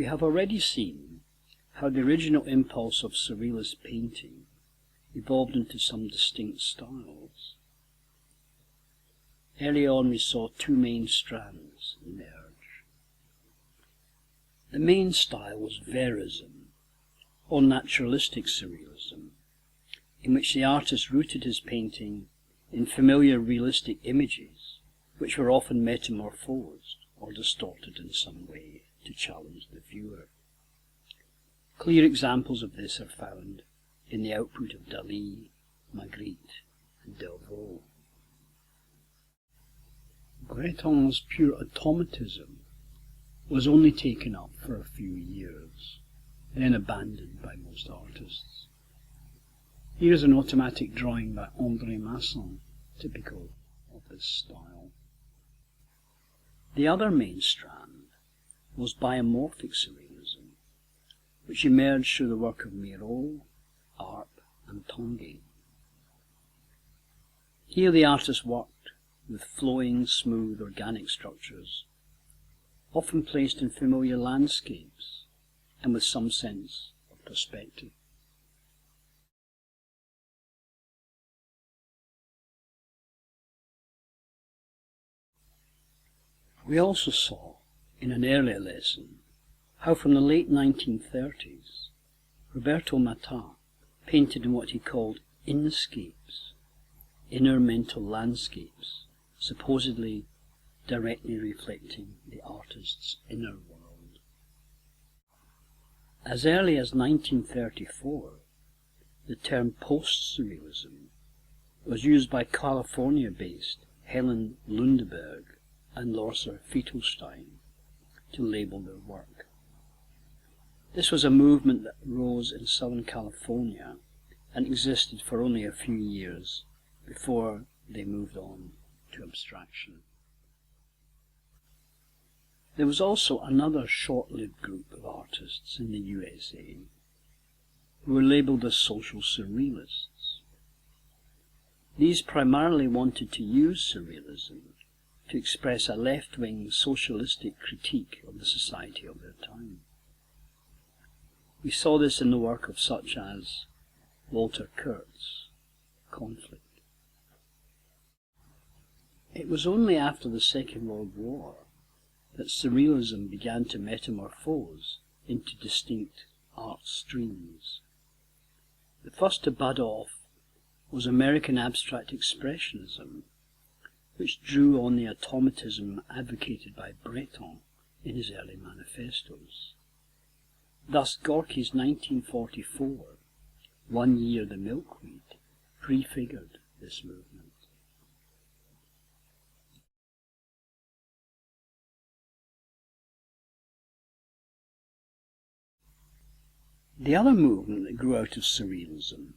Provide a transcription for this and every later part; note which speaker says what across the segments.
Speaker 1: We have already seen how the original impulse of Surrealist painting evolved into some distinct styles. Early on we saw two main strands emerge. The main style was verism, or naturalistic surrealism, in which the artist rooted his painting in familiar realistic images, which were often metamorphosed or distorted in some way to challenge the viewer. Clear examples of this are found in the output of Dali, Magritte, and Delvaux. Breton's pure automatism was only taken up for a few years, then abandoned by most artists. Here is an automatic drawing by André Masson, typical of this style. The other main strand was biomorphic surrealism, which emerged through the work of Miro, Arp, and Tanguy. Here the artist worked with flowing, smooth, organic structures, often placed in familiar landscapes and with some sense of perspective. We also saw, in an earlier lesson, how from the late 1930s, Roberto Matta painted in what he called inscapes, inner mental landscapes, supposedly directly reflecting the artist's inner world. As early as 1934, the term post-surrealism was used by California-based Helen Lundeberg and Lorsa Fietelstein to label their work. This was a movement that rose in Southern California and existed for only a few years before they moved on to abstraction. There was also another short-lived group of artists in the USA who were labelled as social surrealists. These primarily wanted to use surrealism to express a left-wing socialistic critique of the society of their time. We saw this in the work of such as Walter Kurtz, Conflict. It was only after the Second World War that surrealism began to metamorphose into distinct art streams. The first to bud off was American abstract expressionism, which drew on the automatism advocated by Breton in his early manifestos. Thus Gorky's 1944, One Year the Milkweed, prefigured this movement. The other movement that grew out of surrealism,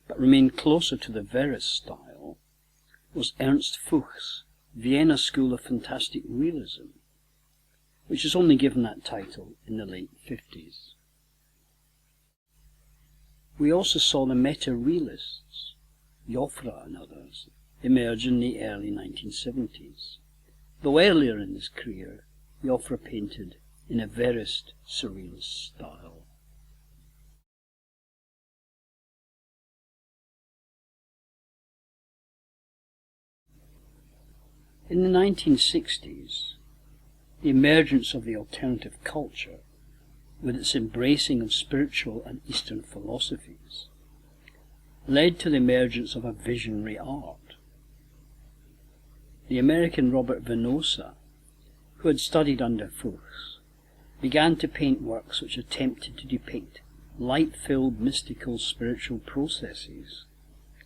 Speaker 1: but remained closer to the Verist style, was Ernst Fuchs' Vienna School of Fantastic Realism, which was only given that title in the late 50s. We also saw the meta-realists, Joffre and others, emerge in the early 1970s, though earlier in his career, Joffre painted in a Verist surrealist style. In the 1960s, the emergence of the alternative culture, with its embracing of spiritual and Eastern philosophies, led to the emergence of a visionary art. The American Robert Venosa, who had studied under Fuchs, began to paint works which attempted to depict light-filled mystical spiritual processes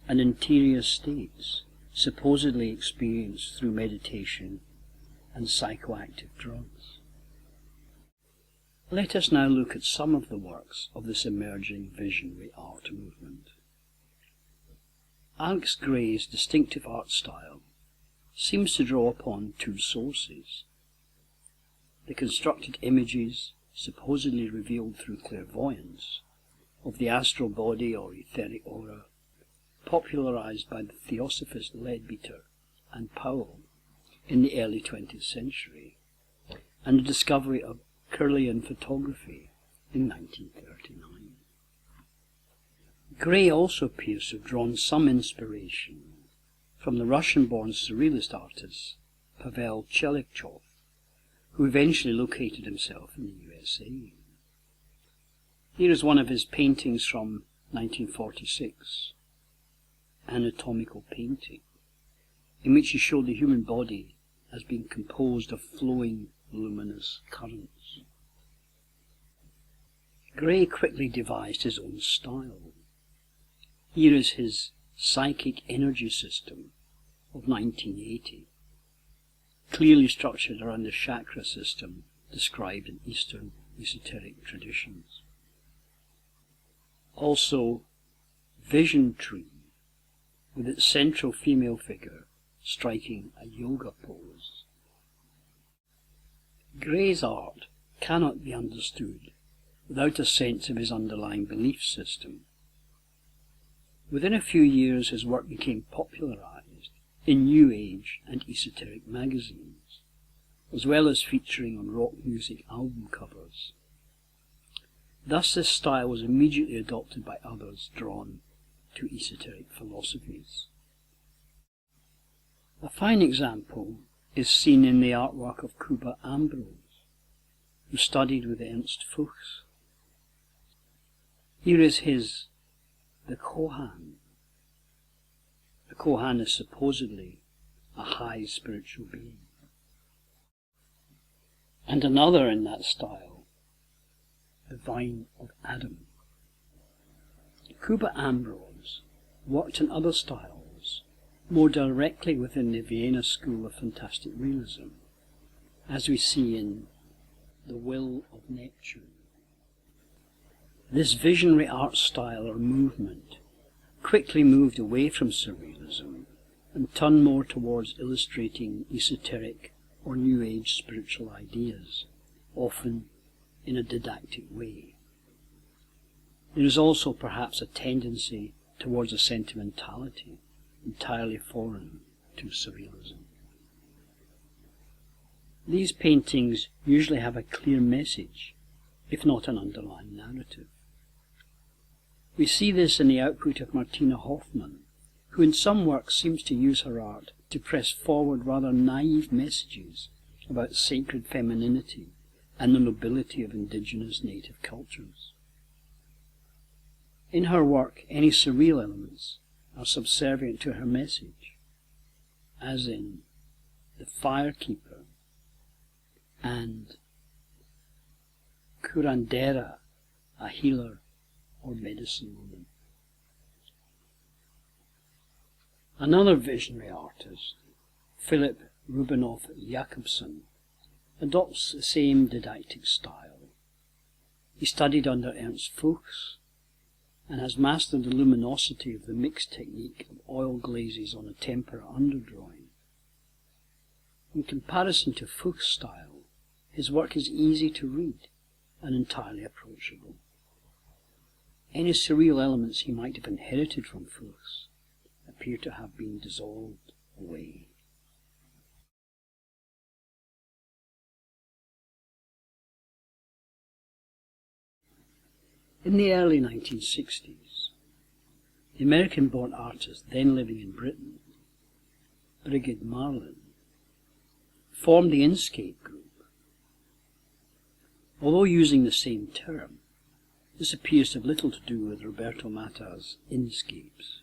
Speaker 1: and interior states supposedly experienced through meditation and psychoactive drugs. Let us now look at some of the works of this emerging visionary art movement. Alex Gray's distinctive art style seems to draw upon two sources: the constructed images, supposedly revealed through clairvoyance, of the astral body or etheric aura, popularized by the theosophist Leadbeater and Powell in the early 20th century, and the discovery of Kirlian photography in 1939. Gray also appears to have drawn some inspiration from the Russian-born Surrealist artist Pavel Chelykhov, who eventually located himself in the USA. Here is one of his paintings from 1946, Anatomical Painting, in which he showed the human body as being composed of flowing luminous currents. Gray quickly devised his own style. Here is his Psychic Energy System of 1980, clearly structured around the chakra system described in Eastern esoteric traditions. Also, Vision Tree, with its central female figure striking a yoga pose. Gray's art cannot be understood without a sense of his underlying belief system. Within a few years his work became popularized in New Age and esoteric magazines, as well as featuring on rock music album covers. Thus this style was immediately adopted by others drawn to esoteric philosophies. A fine example is seen in the artwork of Cuba Ambrose, who studied with Ernst Fuchs. Here is his The Kohan. The Kohan is supposedly a high spiritual being. And another in that style, The Vine of Adam. Cuba Ambrose worked in other styles more directly within the Vienna school of fantastic realism, as we see in The Will of Neptune. This visionary art style or movement quickly moved away from surrealism and turned more towards illustrating esoteric or New Age spiritual ideas, often in a didactic way. There is also perhaps a tendency towards a sentimentality entirely foreign to surrealism. These paintings usually have a clear message, if not an underlying narrative. We see this in the output of Martina Hoffmann, who in some works seems to use her art to press forward rather naive messages about sacred femininity and the nobility of indigenous native cultures. In her work, any surreal elements are subservient to her message, as in The Firekeeper and Curandera, a healer or medicine woman. Another visionary artist, Philip Rubinoff Jakobson, adopts the same didactic style. He studied under Ernst Fuchs and has mastered the luminosity of the mixed technique of oil glazes on a tempera underdrawing. In comparison to Fuchs' style, his work is easy to read and entirely approachable. Any surreal elements he might have inherited from Fuchs appear to have been dissolved away. In the early 1960s, the American-born artist then living in Britain, Brigid Marlin, formed the Inscape group. Although using the same term, this appears to have little to do with Roberto Matta's Inscapes.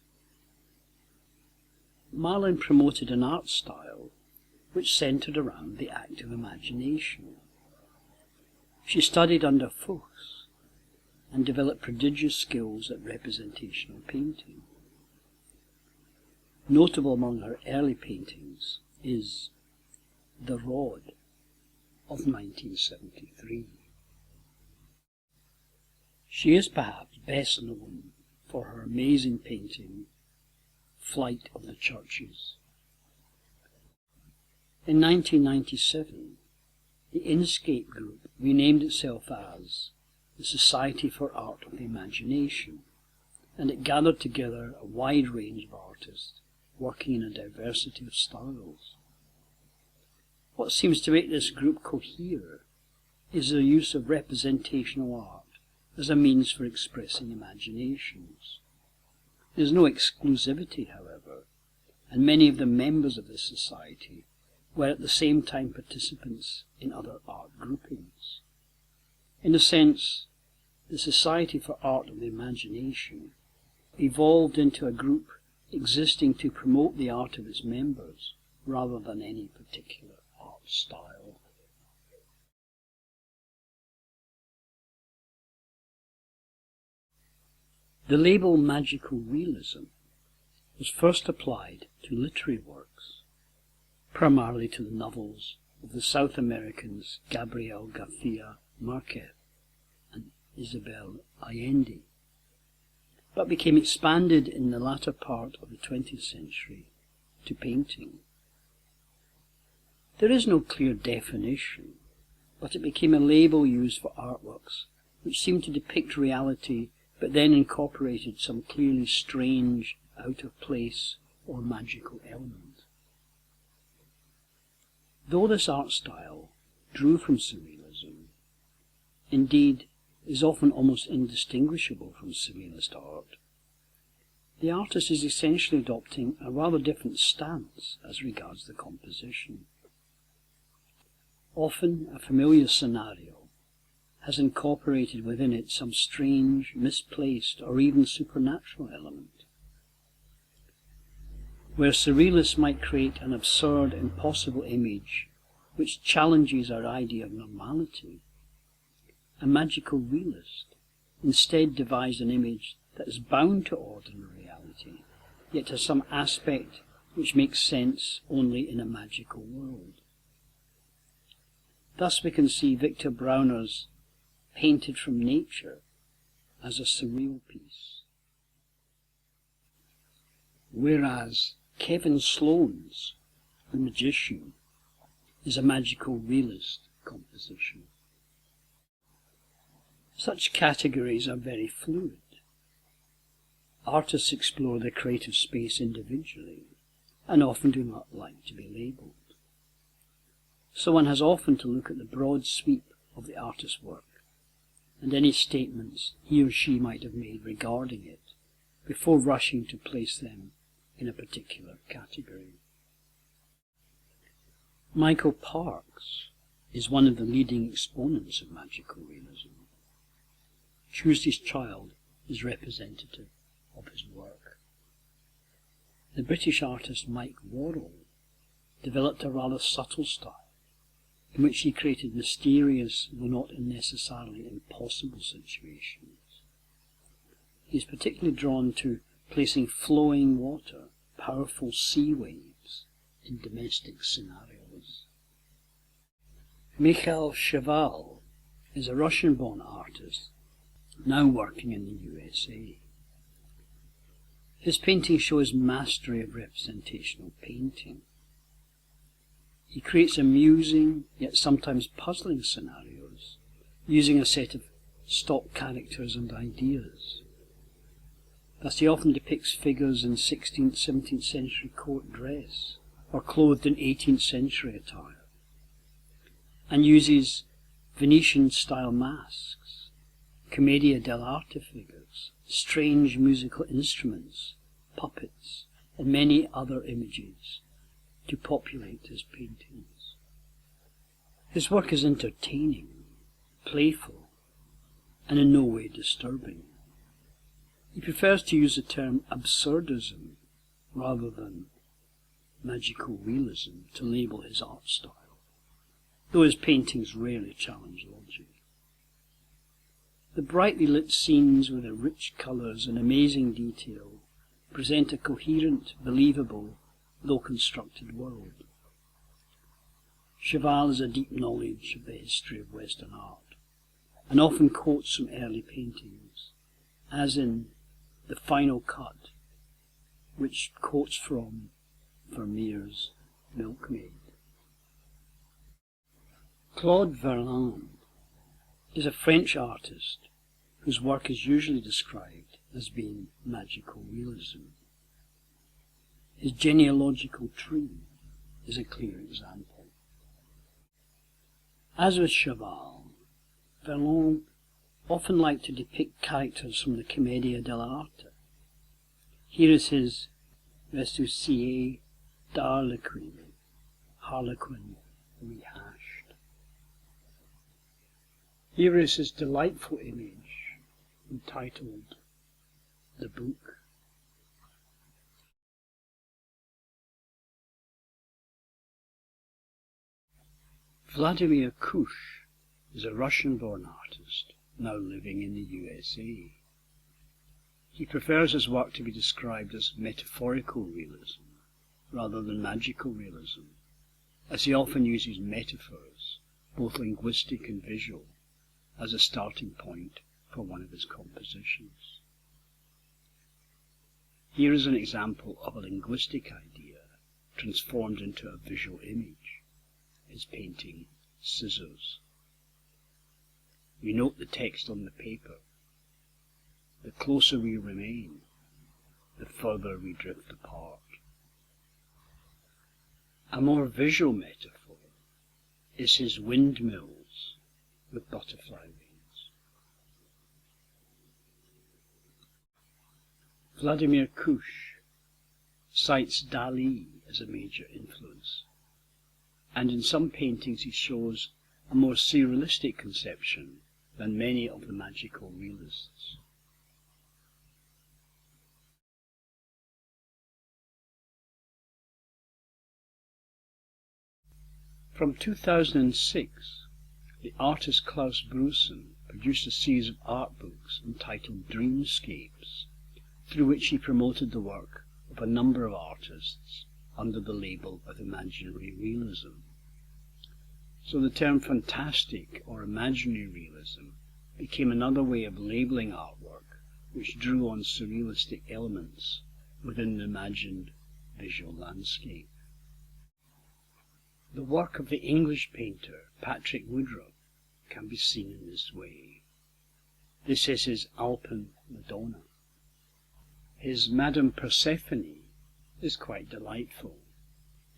Speaker 1: Marlin promoted an art style which centered around the active imagination. She studied under Fuchs and developed prodigious skills at representational painting. Notable among her early paintings is The Rod of 1973. She is perhaps best known for her amazing painting, Flight of the Churches. In 1997, the Inscape group renamed itself as the Society for Art of the Imagination, and it gathered together a wide range of artists working in a diversity of styles. What seems to make this group cohere is the use of representational art as a means for expressing imaginations. There is no exclusivity, however, and many of the members of this society were at the same time participants in other art groupings. In a sense, the Society for Art of the Imagination evolved into a group existing to promote the art of its members rather than any particular art style. The label magical realism was first applied to literary works, primarily to the novels of the South Americans Gabriel Garcia Marquez and Isabel Allende, but became expanded in the latter part of the 20th century to painting. There is no clear definition, but it became a label used for artworks which seemed to depict reality but then incorporated some clearly strange, out of place or magical element. Though this art style drew from Surrealism, indeed is often almost indistinguishable from Surrealist art, the artist is essentially adopting a rather different stance as regards the composition. Often a familiar scenario has incorporated within it some strange, misplaced, or even supernatural element. Where Surrealists might create an absurd, impossible image which challenges our idea of normality, a magical realist instead devised an image that is bound to ordinary reality, yet has some aspect which makes sense only in a magical world. Thus we can see Victor Brauner's Painted from Nature as a surreal piece, whereas Kevin Sloan's The Magician is a magical realist composition. Such categories are very fluid. Artists explore their creative space individually and often do not like to be labelled. So one has often to look at the broad sweep of the artist's work and any statements he or she might have made regarding it before rushing to place them in a particular category. Michael Parks is one of the leading exponents of magical realism. Tuesday's Child is representative of his work. The British artist Mike Worrell developed a rather subtle style in which he created mysterious, though not necessarily impossible situations. He is particularly drawn to placing flowing water, powerful sea waves, in domestic scenarios. Mikhail Cheval is a Russian-born artist now working in the USA. His paintings show his mastery of representational painting. He creates amusing, yet sometimes puzzling scenarios, using a set of stock characters and ideas. Thus he often depicts figures in 16th, 17th century court dress, or clothed in 18th century attire, and uses Venetian-style masks, commedia dell'arte figures, strange musical instruments, puppets, and many other images to populate his paintings. His work is entertaining, playful, and in no way disturbing. He prefers to use the term absurdism rather than magical realism to label his art style, though his paintings rarely challenge logic. The brightly lit scenes with their rich colours and amazing detail present a coherent, believable, though constructed world. Cheval has a deep knowledge of the history of Western art, and often quotes from early paintings, as in The Final Cut, which quotes from Vermeer's Milkmaid. Claude Verlaine is a French artist whose work is usually described as being magical realism. His genealogical tree is a clear example. As with Cheval, Verlaine often liked to depict characters from the Commedia dell'arte. Here is his Ressuscité d'Harlequin, Harlequin rehashed. Here is his delightful image entitled The Book. Vladimir Kush is a Russian-born artist now living in the USA. He prefers his work to be described as metaphorical realism rather than magical realism, as he often uses metaphors, both linguistic and visual, as a starting point for one of his compositions. Here is an example of a linguistic idea transformed into a visual image, his painting Scissors. We note the text on the paper. The closer we remain, the further we drift apart. A more visual metaphor is his windmills with butterfly wings. Vladimir Kush cites Dali as a major influence, and in some paintings he shows a more surrealistic conception than many of the magical realists. From 2006, the artist Klaus Brusen produced a series of art books entitled Dreamscapes, through which he promoted the work of a number of artists under the label of imaginary realism. So the term fantastic or imaginary realism became another way of labeling artwork which drew on surrealistic elements within the imagined visual landscape. The work of the English painter Patrick Woodroffe can be seen in this way. This is his Alpen Madonna. His Madame Persephone is quite delightful.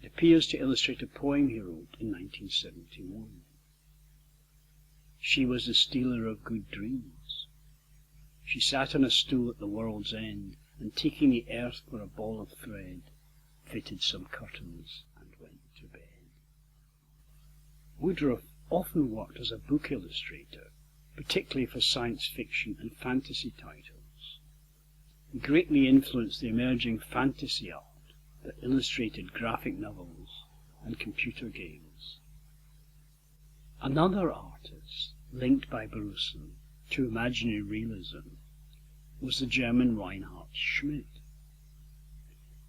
Speaker 1: It appears to illustrate a poem he wrote in 1971. She was the stealer of good dreams. She sat on a stool at the world's end, and taking the earth for a ball of thread, fitted some curtains and went to bed. Woodroffe often worked as a book illustrator, particularly for science fiction and fantasy titles. He greatly influenced the emerging fantasy art that illustrated graphic novels and computer games. Another artist linked by Brusen to imaginary realism was the German Reinhard Schmidt.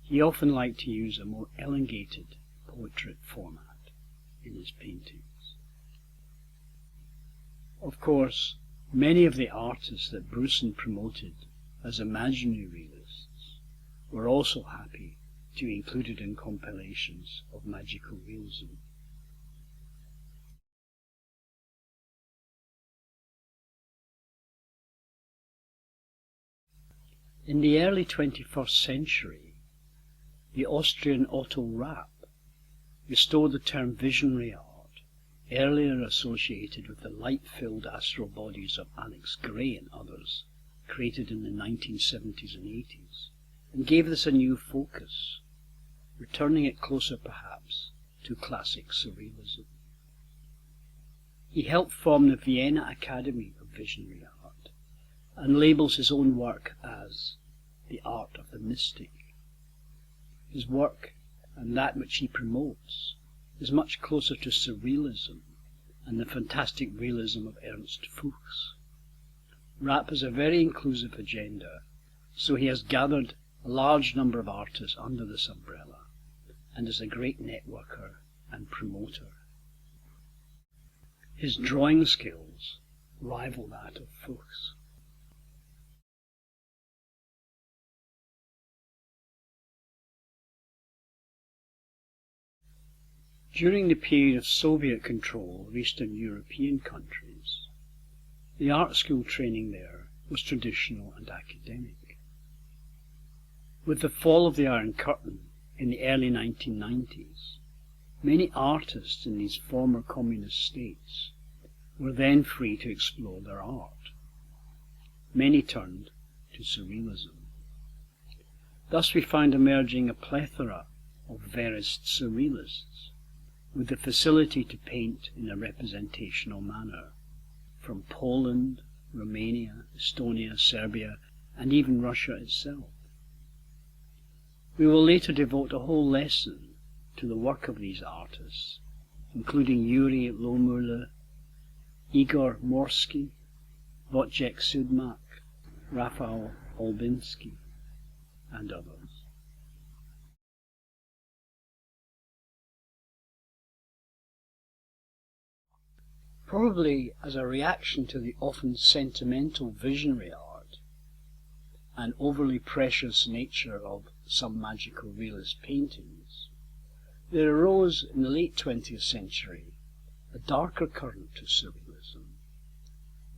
Speaker 1: He often liked to use a more elongated portrait format in his paintings. Of course, many of the artists that Brusen promoted as imaginary realists were also happy to be included in compilations of magical realism. In the early 21st century, the Austrian Otto Rapp restored the term visionary art, earlier associated with the light-filled astral bodies of Alex Gray and others, created in the 1970s and 80s, and gave this a new focus, returning it closer perhaps to classic surrealism. He helped form the Vienna Academy of Visionary Art, and labels his own work as the art of the mystic. His work, and that which he promotes, is much closer to surrealism and the fantastic realism of Ernst Fuchs. Rapp has a very inclusive agenda, so he has gathered a large number of artists under this umbrella, and is a great networker and promoter. His drawing skills rival that of Fuchs. During the period of Soviet control of Eastern European countries, the art school training there was traditional and academic. With the fall of the Iron Curtain in the early 1990s, many artists in these former communist states were then free to explore their art. Many turned to Surrealism. Thus we find emerging a plethora of verist Surrealists, with the facility to paint in a representational manner, from Poland, Romania, Estonia, Serbia, and even Russia itself. We will later devote a whole lesson to the work of these artists, including Yuri Lohmüller, Igor Morsky, Wojciech Sudmak, Rafał Olbinski, and others. Probably as a reaction to the often sentimental visionary art and overly precious nature of some magical realist paintings, there arose in the late 20th century a darker current to Surrealism.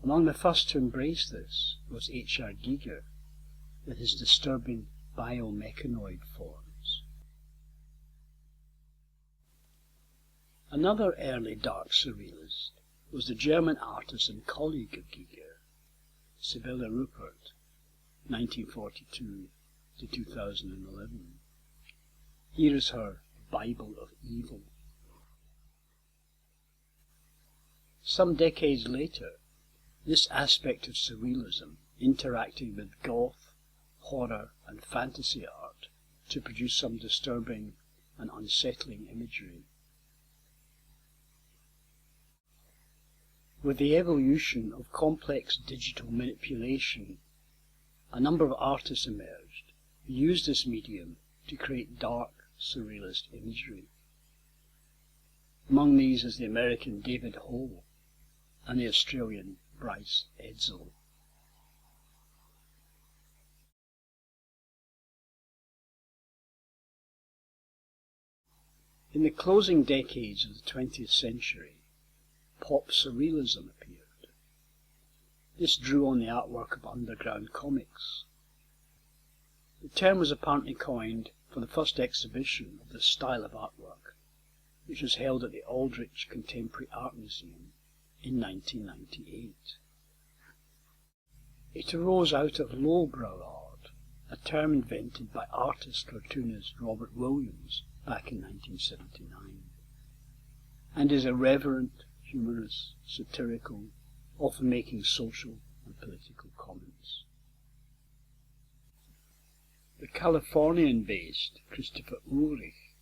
Speaker 1: Among the first to embrace this was H.R. Giger, with his disturbing biomechanoid forms. Another early dark Surrealist was the German artist and colleague of Giger, Sibylle Ruppert, 1942 to 2011. Here is her Bible of Evil. Some decades later, this aspect of Surrealism interacted with goth, horror and fantasy art to produce some disturbing and unsettling imagery. With the evolution of complex digital manipulation, a number of artists emerged who used this medium to create dark Surrealist imagery. Among these is the American David Ho and the Australian Bryce Edsel. In the closing decades of the 20th century, pop Surrealism appeared. This drew on the artwork of underground comics. The term was apparently coined for the first exhibition of this style of artwork, which was held at the Aldrich Contemporary Art Museum in 1998. It arose out of lowbrow art, a term invented by artist-cartoonist Robert Williams back in 1979, and is irreverent, humorous, satirical, often making social and political comments. The Californian-based Christopher Ulrich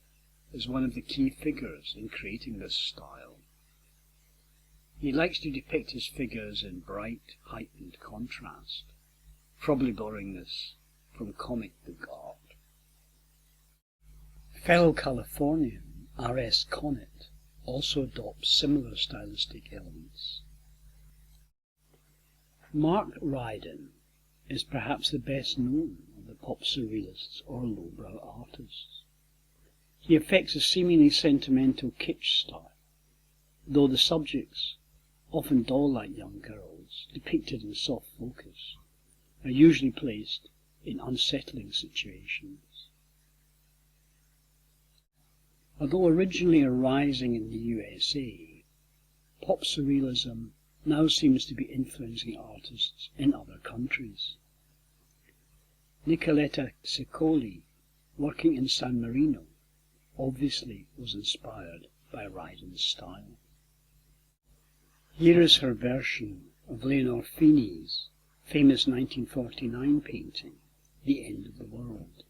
Speaker 1: is one of the key figures in creating this style. He likes to depict his figures in bright, heightened contrast, probably borrowing this from comic book art. Fellow Californian R.S. Conant also adopts similar stylistic elements. Mark Ryden is perhaps the best known of the pop surrealists or lowbrow artists. He affects a seemingly sentimental kitsch style, though the subjects, often doll-like young girls, depicted in soft focus, are usually placed in unsettling situations. Although originally arising in the USA, pop surrealism now seems to be influencing artists in other countries. Nicoletta Ciccoli, working in San Marino, obviously was inspired by Ryden's style. Here is her version of Leonor Fini's famous 1949 painting, The End of the World.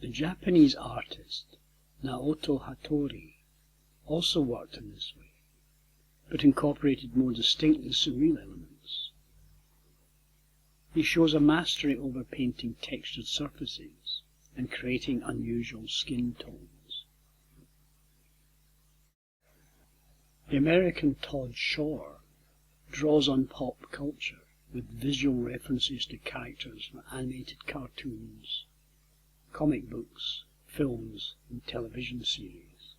Speaker 1: The Japanese artist Naoto Hattori also worked in this way, but incorporated more distinctly surreal elements. He shows a mastery over painting textured surfaces and creating unusual skin tones. The American Todd Shore draws on pop culture with visual references to characters from animated cartoons, comic books, films, and television series.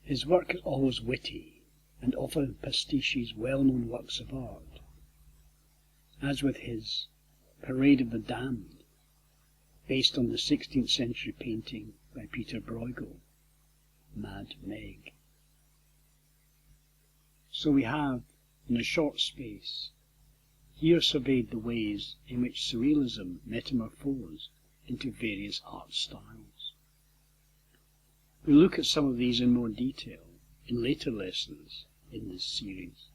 Speaker 1: His work is always witty and often pastiches well-known works of art, as with his Parade of the Damned, based on the 16th century painting by Peter Bruegel, Mad Meg. So we have, in a short space, here surveyed the ways in which Surrealism metamorphosed into various art styles. We'll look at some of these in more detail in later lessons in this series.